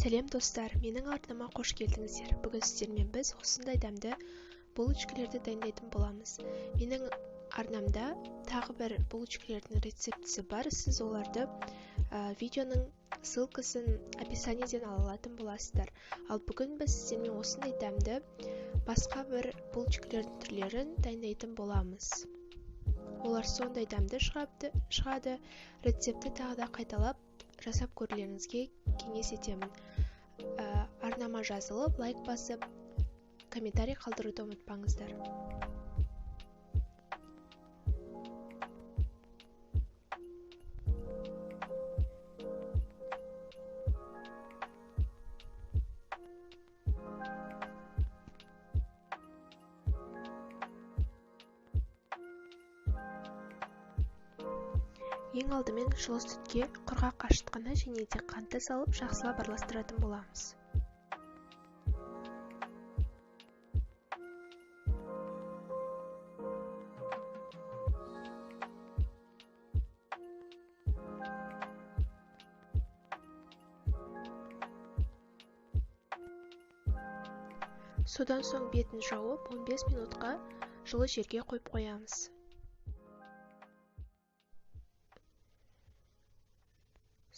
Сәлем достар, менің арнама қош келдіңіздер. Бүгін сіздермен біз осындай дәмді булочкалерді дайындайтын боламыз. Менің арнамда тағы бір булочкалердің рецептісі бар. Сіз оларды видеоның ссылкасын описаниеден ала алатын боласыздар. Ал бүгін біз сіздермен осындай дәмді басқа бір булочкалердің түрлерін дайындайтын боламыз. Олар сондай дәмді шығады. Рецепті тағы да қайталап жасап көрулеріңізге кеңес етемін. Арнама жазылып, лайк басып, комментарий қалдыруды ұмытпаңыздар. Ең алдымен жылы сүтке құрғақ ашытқыны және де қантты салып жақсылап араластыратын боламыз. Содан соң бетін жауып 15 минутқа жылы жерге қойып қоямыз.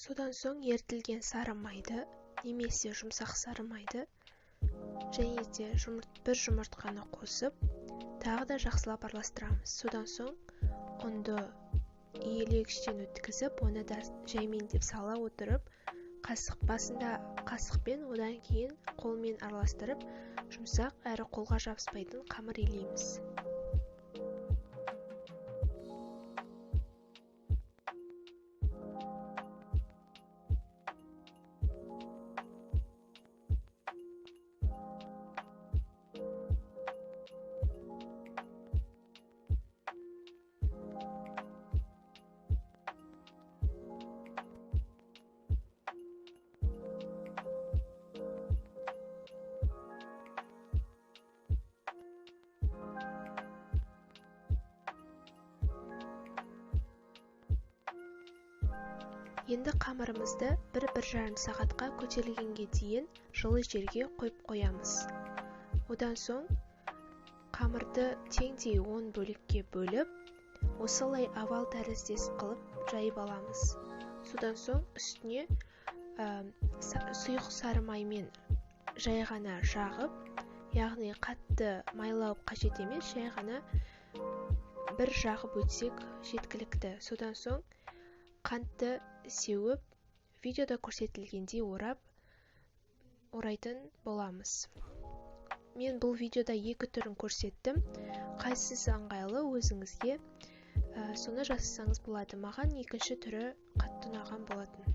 Содан соң ерітілген сары майды, немесе жұмсақ сары майды және де бір жұмыртқаны қосып, тағы да жақсылап араластырамыз. Содан соң ұнды иілегіштен өткізіп, оны да жәймендеп сала отырып, басында қасықпен, одан кейін қолмен араластырып, жұмсақ әрі қолға жабыспайтын қамыр илейміз. Енді қамырымызды 1-1,5 сағатқа көтерілгенге дейін жылы жерге қойып қоямыз. Одан соң қамырды теңдей 10 бөлікке бөліп, осылай овал тәріздес қылып жайып аламыз. Содан соң үстіне сұйық сары маймен жай ғана жағып, яғни қатты майлау қажет емес, жай ғана бір жағып өтсек жеткілікті. Содан соң қантты сеуіп, видеода көрсетілгендей орайтын боламыз. Мен бұл видеода 2 түрін көрсеттім. Қайсысы ыңғайлы өзіңізге, соны жасасаңыз болады. Маған екінші түрі қатты ұнаған болатын.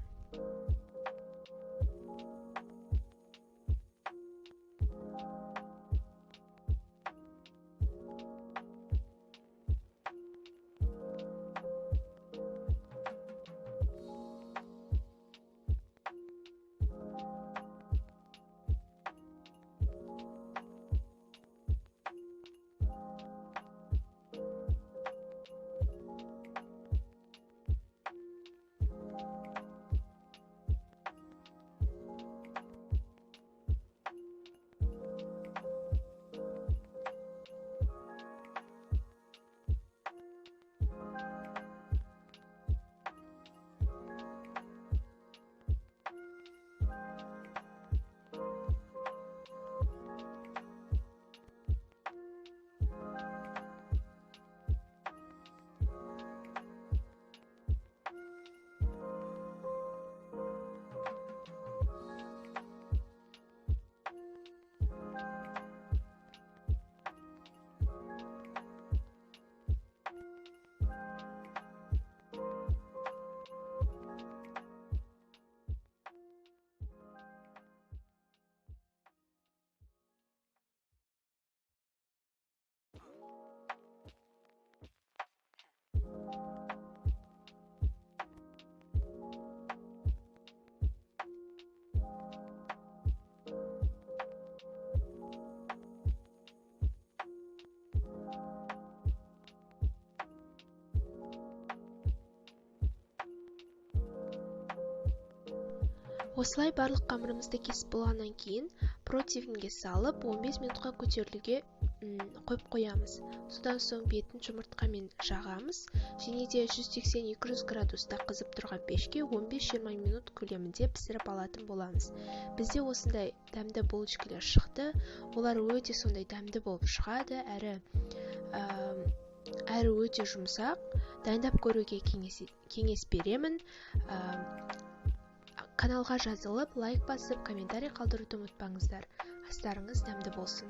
Осылай барлық қамырымызды кесіп болғаннан кейін противеньге салып 15 минутқа көтерілуге қойып қоямыз. Содан соң бетін жұмыртқамен жағамыз және де 180-200 градуста қызып тұрған пешке 15-20 минут көлемінде пісіріп алатын боламыз. Бізде осындай дәмді булочкалар шықты. Олар өте сондай дәмді болып шығады, әрі өте жұмсақ. Дайындап көруге кеңес беремін. Каналға жазылып, лайк басып, комментарий қалдыруды ұмытпаңыздар. Астарыңыз дәмді болсын.